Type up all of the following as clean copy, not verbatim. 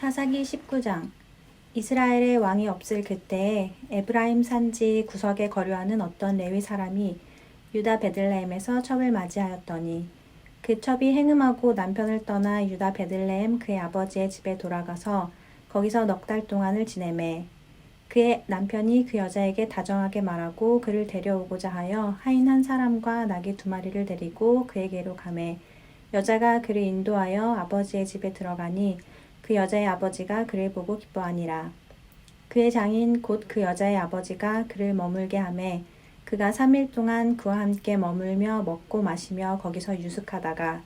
사사기 19장. 이스라엘의 왕이 없을 그때에 에브라임 산지 구석에 거류하는 어떤 레위 사람이 유다 베들레헴에서 첩을 맞이하였더니 그 첩이 행음하고 남편을 떠나 유다 베들레헴 그의 아버지의 집에 돌아가서 거기서 넉 달 동안을 지내매 그의 남편이 그 여자에게 다정하게 말하고 그를 데려오고자 하여 하인 한 사람과 나귀 2마리를 데리고 그에게로 가매 여자가 그를 인도하여 아버지의 집에 들어가니 그 여자의 아버지가 그를 보고 기뻐하니라. 그의 장인 곧 그 여자의 아버지가 그를 머물게 하매 그가 3일 동안 그와 함께 머물며 먹고 마시며 거기서 유숙하다가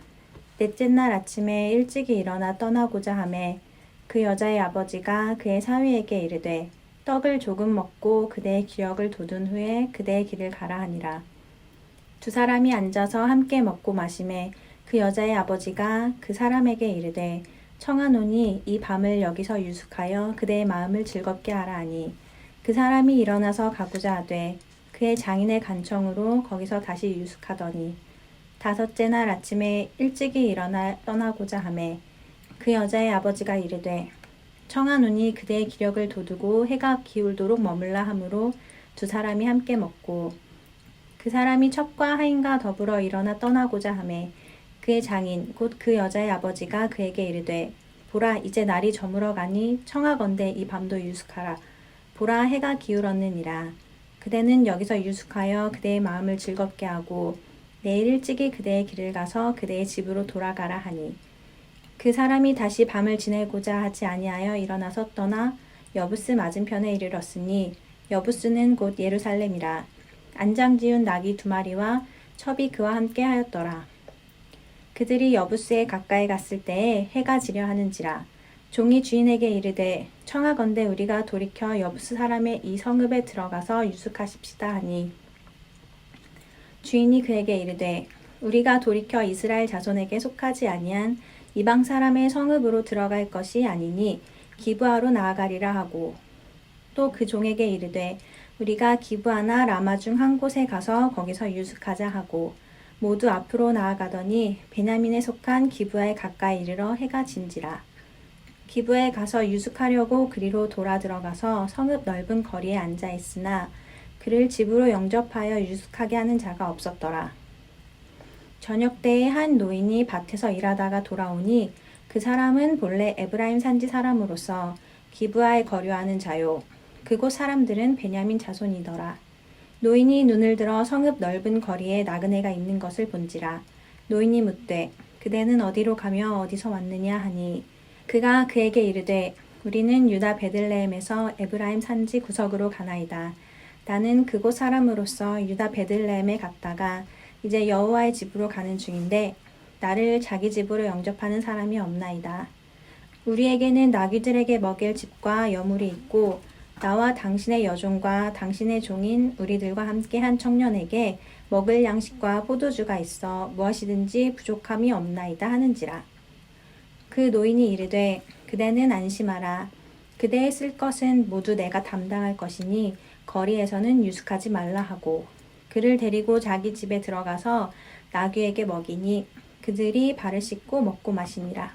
넷째 날 아침에 일찍이 일어나 떠나고자 하매 그 여자의 아버지가 그의 사위에게 이르되 떡을 조금 먹고 그대의 기력을 돋운 후에 그대의 길을 가라 하니라. 두 사람이 앉아서 함께 먹고 마시매 그 여자의 아버지가 그 사람에게 이르되 청하노니 이 밤을 여기서 유숙하여 그대의 마음을 즐겁게 하라 하니 그 사람이 일어나서 가고자 하되 그의 장인의 간청으로 거기서 다시 유숙하더니 5째 날 아침에 일찍이 일어나 떠나고자 하매 그 여자의 아버지가 이르되 청하노니 그대의 기력을 돋우고 해가 기울도록 머물라 하므로 두 사람이 함께 먹고 그 사람이 첩과 하인과 더불어 일어나 떠나고자 하매 그의 장인 곧 그 여자의 아버지가 그에게 이르되 보라 이제 날이 저물어 가니 청하건대 이 밤도 유숙하라. 보라 해가 기울었느니라. 그대는 여기서 유숙하여 그대의 마음을 즐겁게 하고 내일 일찍이 그대의 길을 가서 그대의 집으로 돌아가라 하니 그 사람이 다시 밤을 지내고자 하지 아니하여 일어나서 떠나 여부스 맞은편에 이르렀으니 여부스는 곧 예루살렘이라. 안장 지운 나귀 2마리와 첩이 그와 함께 하였더라. 그들이 여부스에 가까이 갔을 때에 해가 지려 하는지라. 종이 주인에게 이르되 청하건대 우리가 돌이켜 여부스 사람의 이 성읍에 들어가서 유숙하십시다 하니 주인이 그에게 이르되 우리가 돌이켜 이스라엘 자손에게 속하지 아니한 이방 사람의 성읍으로 들어갈 것이 아니니 기브아로 나아가리라 하고 또 그 종에게 이르되 우리가 기브아나 라마 중 한 곳에 가서 거기서 유숙하자 하고 모두 앞으로 나아가더니 베냐민에 속한 기브아에 가까이 이르러 해가 진지라. 기브아에 가서 유숙하려고 그리로 돌아 들어가서 성읍 넓은 거리에 앉아 있으나 그를 집으로 영접하여 유숙하게 하는 자가 없었더라. 저녁 때에 한 노인이 밭에서 일하다가 돌아오니 그 사람은 본래 에브라임 산지 사람으로서 기브아에 거류하는 자요. 그곳 사람들은 베냐민 자손이더라. 노인이 눈을 들어 성읍 넓은 거리에 나그네가 있는 것을 본지라. 노인이 묻되 그대는 어디로 가며 어디서 왔느냐 하니 그가 그에게 이르되 우리는 유다 베들레헴에서 에브라임 산지 구석으로 가나이다. 나는 그곳 사람으로서 유다 베들레헴에 갔다가 이제 여호와의 집으로 가는 중인데 나를 자기 집으로 영접하는 사람이 없나이다. 우리에게는 나귀들에게 먹일 집과 여물이 있고 나와 당신의 여종과 당신의 종인 우리들과 함께 한 청년에게 먹을 양식과 포도주가 있어 무엇이든지 부족함이 없나이다 하는지라. 그 노인이 이르되 그대는 안심하라. 그대의 쓸 것은 모두 내가 담당할 것이니 거리에서는 유숙하지 말라 하고 그를 데리고 자기 집에 들어가서 나귀에게 먹이니 그들이 발을 씻고 먹고 마시니라.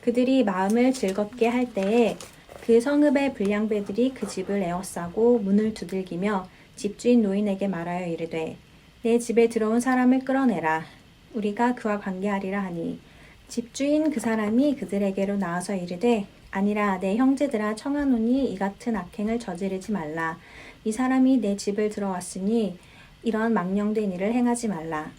그들이 마음을 즐겁게 할 때에 그 성읍의 불량배들이 그 집을 에워싸고 문을 두들기며 집주인 노인에게 말하여 이르되 내 집에 들어온 사람을 끌어내라. 우리가 그와 관계하리라 하니 집주인 그 사람이 그들에게로 나와서 이르되 아니라 내 형제들아 청하노니 이 같은 악행을 저지르지 말라. 이 사람이 내 집을 들어왔으니 이런 망령된 일을 행하지 말라.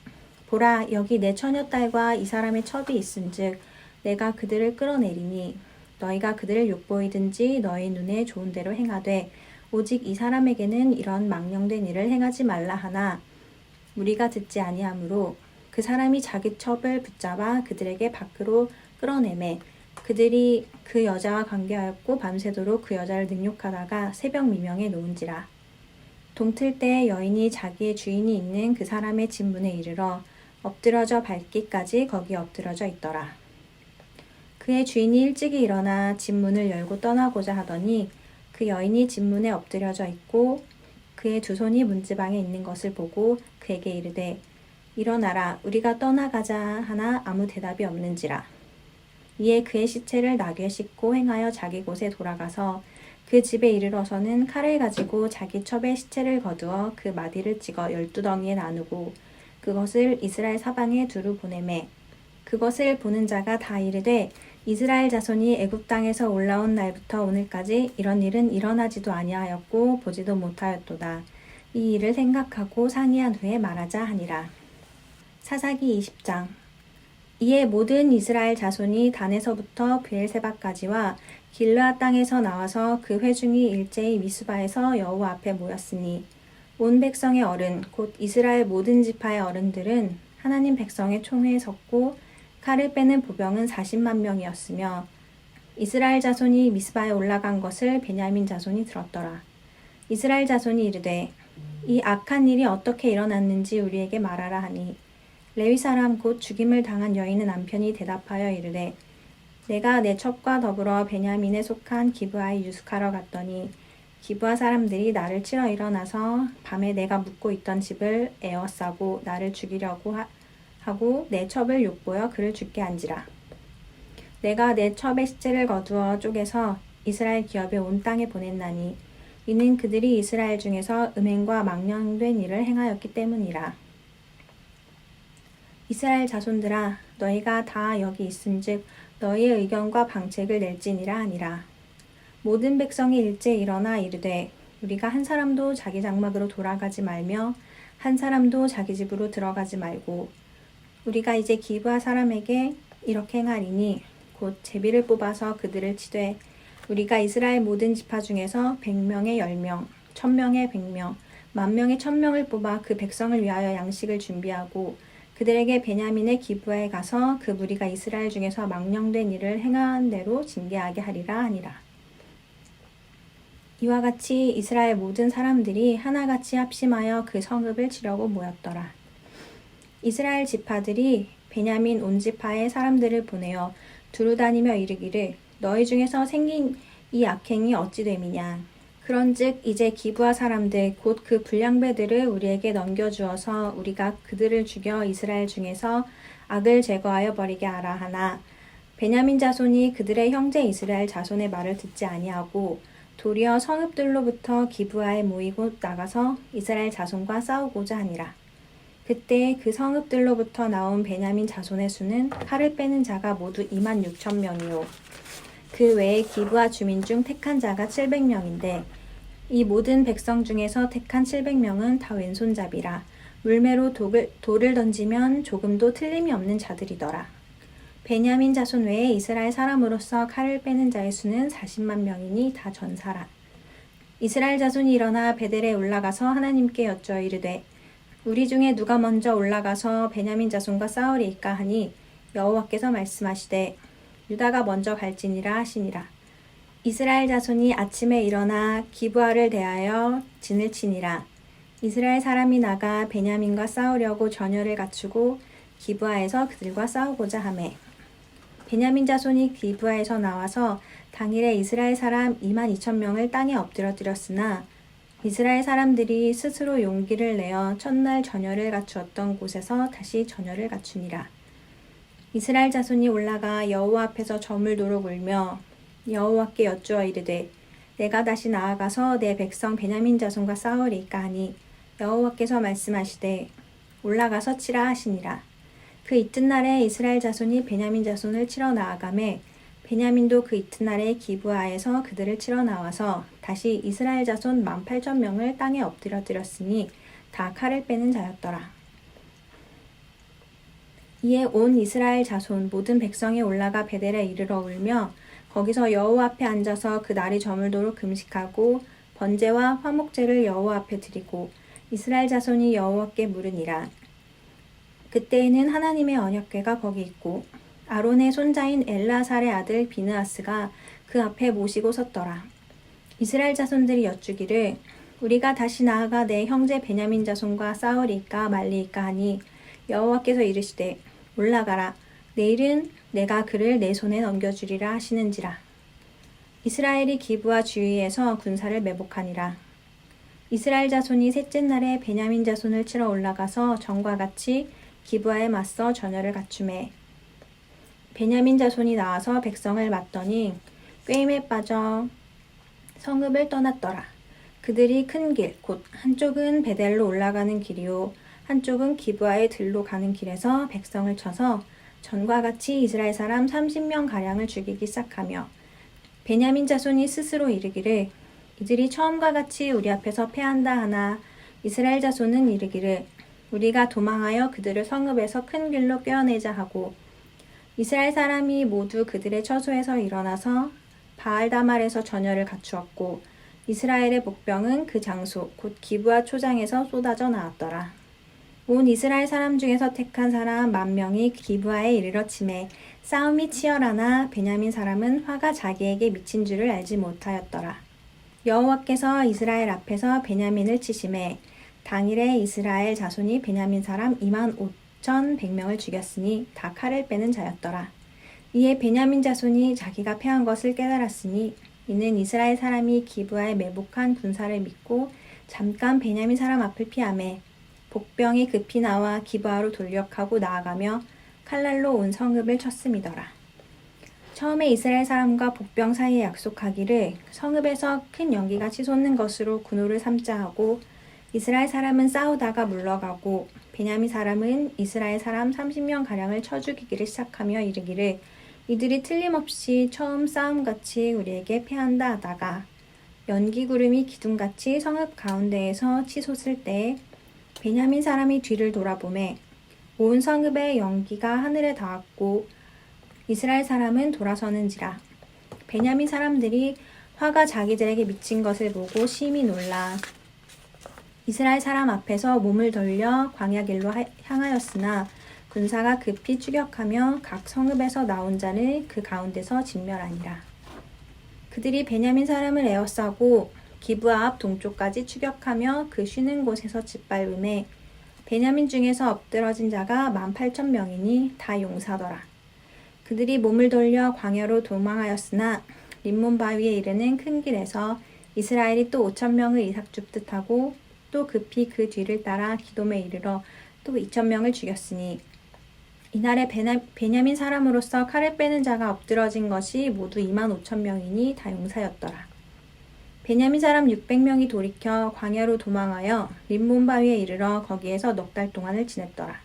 보라 여기 내 처녀딸과 이 사람의 첩이 있은즉 내가 그들을 끌어내리니 너희가 그들을 욕보이든지 너희 눈에 좋은 대로 행하되 오직 이 사람에게는 이런 망령된 일을 행하지 말라 하나 우리가 듣지 아니하므로 그 사람이 자기 첩을 붙잡아 그들에게 밖으로 끌어내매 그들이 그 여자와 관계하였고 밤새도록 그 여자를 능욕하다가 새벽 미명에 놓은지라. 동틀 때 여인이 자기의 주인이 있는 그 사람의 집 문에 이르러 엎드러져 밟기까지 거기 엎드러져 있더라. 그의 주인이 일찍이 일어나 집 문을 열고 떠나고자 하더니 그 여인이 집 문에 엎드려져 있고 그의 두 손이 문지방에 있는 것을 보고 그에게 이르되 일어나라 우리가 떠나가자 하나 아무 대답이 없는지라. 이에 그의 시체를 나귀에 싣고 행하여 자기 곳에 돌아가서 그 집에 이르러서는 칼을 가지고 자기 첩의 시체를 거두어 그 마디를 찍어 12덩이에 나누고 그것을 이스라엘 사방에 두루 보내매 그것을 보는 자가 다 이르되 이스라엘 자손이 애굽 땅에서 올라온 날부터 오늘까지 이런 일은 일어나지도 아니하였고 보지도 못하였도다. 이 일을 생각하고 상의한 후에 말하자 하니라. 사사기 20장. 이에 모든 이스라엘 자손이 단에서부터 브엘세바까지와 길르앗 땅에서 나와서 그 회중이 일제히 미스바에서 여호와 앞에 모였으니 온 백성의 어른 곧 이스라엘 모든 지파의 어른들은 하나님 백성의 총회에 섰고 칼을 빼는 보병은 40만 명이었으며 이스라엘 자손이 미스바에 올라간 것을 베냐민 자손이 들었더라. 이스라엘 자손이 이르되 이 악한 일이 어떻게 일어났는지 우리에게 말하라 하니 레위 사람 곧 죽임을 당한 여인의 남편이 대답하여 이르되 내가 내 첩과 더불어 베냐민에 속한 기브아에 유숙하러 갔더니 기브아 사람들이 나를 치러 일어나서 밤에 내가 묵고 있던 집을 에워싸고 나를 죽이려고 하고 내 첩을 욕보여 그를 죽게 한지라. 내가 내 첩의 시체를 거두어 쪼개서 이스라엘 기업의 온 땅에 보냈나니 이는 그들이 이스라엘 중에서 음행과 망령된 일을 행하였기 때문이라. 이스라엘 자손들아 너희가 다 여기 있은즉 너희의 의견과 방책을 낼지니라 하니라. 모든 백성이 일제 일어나 이르되 우리가 한 사람도 자기 장막으로 돌아가지 말며 한 사람도 자기 집으로 들어가지 말고 우리가 이제 기브아 사람에게 이렇게 행하리니 곧 제비를 뽑아서 그들을 치되 우리가 이스라엘 모든 지파 중에서 100명에 10명, 1000명에 100명, 10,000명에 1000명을 뽑아 그 백성을 위하여 양식을 준비하고 그들에게 베냐민의 기브아에 가서 그 무리가 이스라엘 중에서 망령된 일을 행한 대로 징계하게 하리라 하니라. 이와 같이 이스라엘 모든 사람들이 하나같이 합심하여 그 성읍을 치려고 모였더라. 이스라엘 지파들이 베냐민 온 지파의 사람들을 보내어 두루다니며 이르기를 너희 중에서 생긴 이 악행이 어찌 됨이냐. 그런즉 이제 기브아 사람들 곧 그 불량배들을 우리에게 넘겨주어서 우리가 그들을 죽여 이스라엘 중에서 악을 제거하여 버리게 하라 하나 베냐민 자손이 그들의 형제 이스라엘 자손의 말을 듣지 아니하고 도리어 성읍들로부터 기브아에 모이고 나가서 이스라엘 자손과 싸우고자 하니라. 그때 그 성읍들로부터 나온 베냐민 자손의 수는 칼을 빼는 자가 모두 26,000명이요 그 외에 기브아 주민 중 택한 자가 700명인데 이 모든 백성 중에서 택한 700명은 다 왼손잡이라 물매로 돌을 던지면 조금도 틀림이 없는 자들이더라. 베냐민 자손 외에 이스라엘 사람으로서 칼을 빼는 자의 수는 40만 명이니 다 전사라. 이스라엘 자손이 일어나 베델에 올라가서 하나님께 여쭈어 이르되 우리 중에 누가 먼저 올라가서 베냐민 자손과 싸우리이까 하니 여호와께서 말씀하시되 유다가 먼저 갈지니라 하시니라. 이스라엘 자손이 아침에 일어나 기브아를 대하여 진을 치니라. 이스라엘 사람이 나가 베냐민과 싸우려고 전열을 갖추고 기브아에서 그들과 싸우고자 하매 베냐민 자손이 기브아에서 나와서 당일에 이스라엘 사람 22,000명을 땅에 엎드려뜨렸으나 이스라엘 사람들이 스스로 용기를 내어 첫날 전열을 갖추었던 곳에서 다시 전열을 갖추니라. 이스라엘 자손이 올라가 여호와 앞에서 저물도록 울며 여호와께 여쭈어 이르되 내가 다시 나아가서 내 백성 베냐민 자손과 싸우리이까 하니 여호와께서 말씀하시되 올라가서 치라 하시니라. 그 이튿날에 이스라엘 자손이 베냐민 자손을 치러 나아가매 베냐민도 그 이튿날에 기브아에서 그들을 치러 나와서 다시 이스라엘 자손 18,000명을 땅에 엎드려뜨렸으니 다 칼을 빼는 자였더라. 이에 온 이스라엘 자손 모든 백성이 올라가 베델에 이르러 울며 거기서 여호와 앞에 앉아서 그 날이 저물도록 금식하고 번제와 화목제를 여호와 앞에 드리고 이스라엘 자손이 여호와께 물으니라. 그때에는 하나님의 언약궤가 거기 있고 아론의 손자인 엘라살의 아들 비느하스가 그 앞에 모시고 섰더라. 이스라엘 자손들이 여쭈기를 우리가 다시 나아가 내 형제 베냐민 자손과 싸우리이까 말리이까 하니 여호와께서 이르시되 올라가라. 내일은 내가 그를 내 손에 넘겨주리라 하시는지라. 이스라엘이 기브아 주위에서 군사를 매복하니라. 이스라엘 자손이 셋째 날에 베냐민 자손을 치러 올라가서 전과 같이 기브아에 맞서 전열을 갖추매 베냐민 자손이 나와서 백성을 맞더니 꾀임에 빠져 성읍을 떠났더라. 그들이 큰 길, 곧 한쪽은 베델로 올라가는 길이요 한쪽은 기브아의 들로 가는 길에서 백성을 쳐서 전과 같이 이스라엘 사람 30명 가량을 죽이기 시작하며 베냐민 자손이 스스로 이르기를 이들이 처음과 같이 우리 앞에서 패한다 하나 이스라엘 자손은 이르기를 우리가 도망하여 그들을 성읍에서 큰 길로 꿰어내자 하고 이스라엘 사람이 모두 그들의 처소에서 일어나서 바알다말에서 전열을 갖추었고 이스라엘의 복병은 그 장소 곧 기브아 초장에서 쏟아져 나왔더라. 온 이스라엘 사람 중에서 택한 사람 10,000명이 기브아에 이르러 치매 싸움이 치열하나 베냐민 사람은 화가 자기에게 미친 줄을 알지 못하였더라. 여호와께서 이스라엘 앞에서 베냐민을 치심에 당일에 이스라엘 자손이 베냐민 사람 25,100명을 죽였으니 다 칼을 빼는 자였더라. 이에 베냐민 자손이 자기가 패한 것을 깨달았으니 이는 이스라엘 사람이 기브아에 매복한 군사를 믿고 잠깐 베냐민 사람 앞을 피하매 복병이 급히 나와 기브아로 돌격하고 나아가며 칼날로 온 성읍을 쳤음이더라. 처음에 이스라엘 사람과 복병 사이에 약속하기를 성읍에서 큰 연기가 치솟는 것으로 군호를 삼자 하고 이스라엘 사람은 싸우다가 물러가고 베냐민 사람은 이스라엘 사람 30명 가량을 쳐 죽이기를 시작하며 이르기를 이들이 틀림없이 처음 싸움같이 우리에게 패한다 하다가 연기구름이 기둥같이 성읍 가운데에서 치솟을 때에 베냐민 사람이 뒤를 돌아보매 온 성읍의 연기가 하늘에 닿았고 이스라엘 사람은 돌아서는지라. 베냐민 사람들이 화가 자기들에게 미친 것을 보고 심히 놀라 이스라엘 사람 앞에서 몸을 돌려 광야 길로 향하였으나 군사가 급히 추격하며 각 성읍에서 나온 자를 그 가운데서 진멸하니라. 그들이 베냐민 사람을 에워싸고 기브아 앞 동쪽까지 추격하며 그 쉬는 곳에서 짓밟음에 베냐민 중에서 엎드러진 자가 18,000명이니 다 용사더라. 그들이 몸을 돌려 광야로 도망하였으나 림몬 바위에 이르는 큰 길에서 이스라엘이 또 5,000명을 이삭 줍듯 하고 또 급히 그 뒤를 따라 기돔에 이르러 또 2,000명을 죽였으니 이날에 베냐민 사람으로서 칼을 빼는 자가 엎드러진 것이 모두 25,000명이니 다 용사였더라. 베냐민 사람 600명이 돌이켜 광야로 도망하여 림몬 바위에 이르러 거기에서 넉 달 동안을 지냈더라.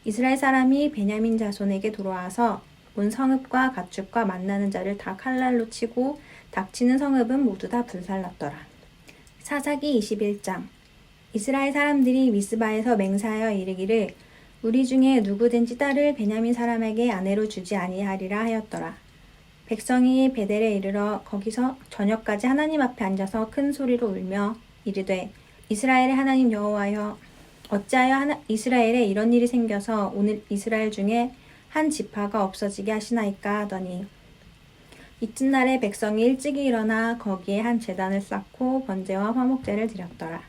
이스라엘 사람이 베냐민 자손에게 돌아와서 온 성읍과 가축과 만나는 자를 다 칼날로 치고 닥치는 성읍은 모두 다 불살랐더라. 사사기 21장. 이스라엘 사람들이 미스바에서 맹세하여 이르기를 우리 중에 누구든지 딸을 베냐민 사람에게 아내로 주지 아니하리라 하였더라. 백성이 베델에 이르러 거기서 저녁까지 하나님 앞에 앉아서 큰 소리로 울며 이르되 이스라엘의 하나님 여호와여 어찌하여 이스라엘에 이런 일이 생겨서 오늘 이스라엘 중에 한 지파가 없어지게 하시나이까 하더니 이튿날에 백성이 일찍이 일어나 거기에 한 제단을 쌓고 번제와 화목제를 드렸더라.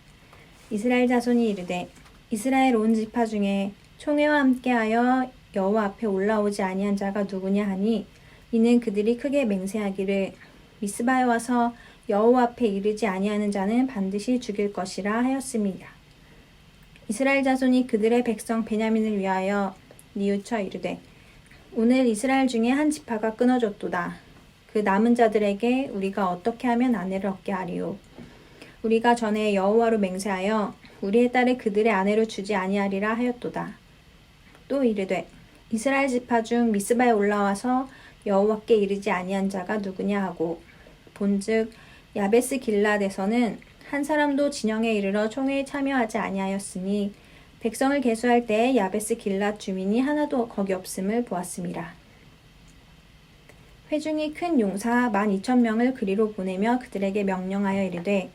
이스라엘 자손이 이르되 이스라엘 온 지파 중에 총회와 함께하여 여호와 앞에 올라오지 아니한 자가 누구냐 하니 이는 그들이 크게 맹세하기를 미스바에 와서 여호와 앞에 이르지 아니하는 자는 반드시 죽일 것이라 하였습니다. 이스라엘 자손이 그들의 백성 베냐민을 위하여 뉘우쳐 이르되 오늘 이스라엘 중에 한 지파가 끊어졌도다. 그 남은 자들에게 우리가 어떻게 하면 아내를 얻게 하리요. 우리가 전에 여호와로 맹세하여 우리의 딸을 그들의 아내로 주지 아니하리라 하였도다. 또 이르되 이스라엘 지파 중 미스바에 올라와서 여호와께 이르지 아니한 자가 누구냐 하고 본즉 야베스 길lad에서는 한 사람도 진영에 이르러 총회에 참여하지 아니하였으니 백성을 계수할 때에 야베스 길lad 주민이 하나도 거기 없음을 보았음이라. 회중이 큰 용사 12,000명을 그리로 보내며 그들에게 명령하여 이르되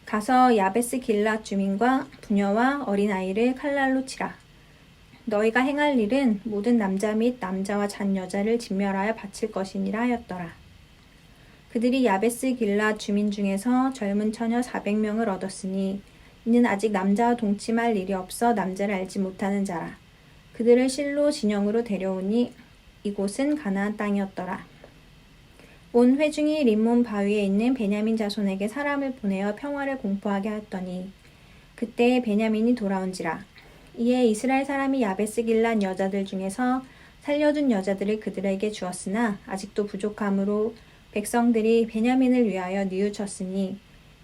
가서 야베스 길lad 주민과 부녀와 어린아이를 칼날로 치라. 너희가 행할 일은 모든 남자 및 남자와 잔 여자를 진멸하여 바칠 것이니라 하였더라. 그들이 야베스 길lad 주민 중에서 젊은 처녀 400명을 얻었으니 이는 아직 남자와 동침할 일이 없어 남자를 알지 못하는 자라. 그들을 실로 진영으로 데려오니 이곳은 가나안 땅이었더라. 온 회중이 림몬 바위에 있는 베냐민 자손에게 사람을 보내어 평화를 공포하게 하였더니 그때 베냐민이 돌아온지라. 이에 이스라엘 사람이 야베스 길lad 여자들 중에서 살려둔 여자들을 그들에게 주었으나 아직도 부족함으로 백성들이 베냐민을 위하여 뉘우쳤으니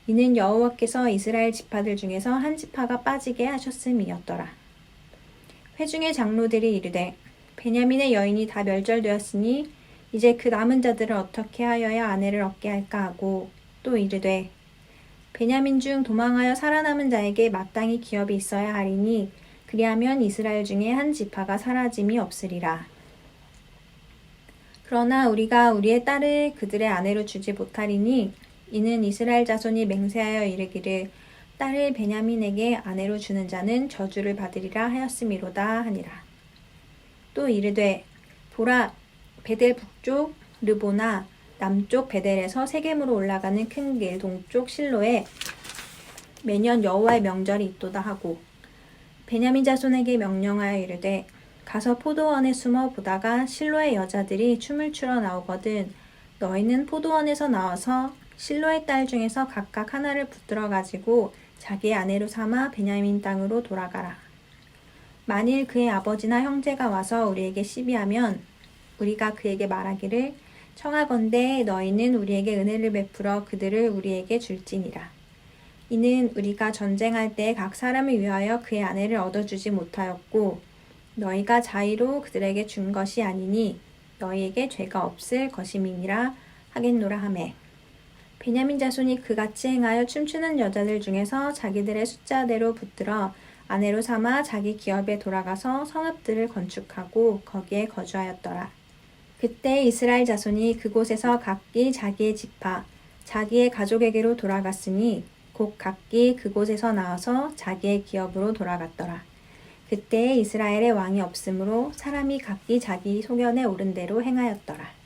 이는 여호와께서 이스라엘 지파들 중에서 한 지파가 빠지게 하셨음이었더라. 회중의 장로들이 이르되 베냐민의 여인이 다 멸절되었으니 이제 그 남은 자들을 어떻게 하여야 아내를 얻게 할까 하고 또 이르되 베냐민 중 도망하여 살아남은 자에게 마땅히 기업이 있어야 하리니 그리하면 이스라엘 중에 한 지파가 사라짐이 없으리라. 그러나 우리가 우리의 딸을 그들의 아내로 주지 못하리니 이는 이스라엘 자손이 맹세하여 이르기를 딸을 베냐민에게 아내로 주는 자는 저주를 받으리라 하였음이로다 하니라. 또 이르되 보라 베델 북쪽 르보나 남쪽 베델에서 세겜으로 올라가는 큰 길 동쪽 실로에 매년 여호와의 명절이 있도다 하고 베냐민 자손에게 명령하여 이르되 가서 포도원에 숨어 보다가 실로의 여자들이 춤을 추러 나오거든 너희는 포도원에서 나와서 실로의 딸 중에서 각각 하나를 붙들어 가지고 자기의 아내로 삼아 베냐민 땅으로 돌아가라. 만일 그의 아버지나 형제가 와서 우리에게 시비하면 우리가 그에게 말하기를 청하건대 너희는 우리에게 은혜를 베풀어 그들을 우리에게 줄지니라. 이는 우리가 전쟁할 때 각 사람을 위하여 그의 아내를 얻어주지 못하였고 너희가 자의로 그들에게 준 것이 아니니 너희에게 죄가 없을 것임이니라 하겠노라 하매 베냐민 자손이 그같이 행하여 춤추는 여자들 중에서 자기들의 숫자대로 붙들어 아내로 삼아 자기 기업에 돌아가서 성읍들을 건축하고 거기에 거주하였더라. 그때 이스라엘 자손이 그곳에서 각기 자기의 지파, 자기의 가족에게로 돌아갔으니 곧 각기 그곳에서 나와서 자기의 기업으로 돌아갔더라. 그때 이스라엘에 왕이 없으므로 사람이 각기 자기 소견에 오른 대로 행하였더라.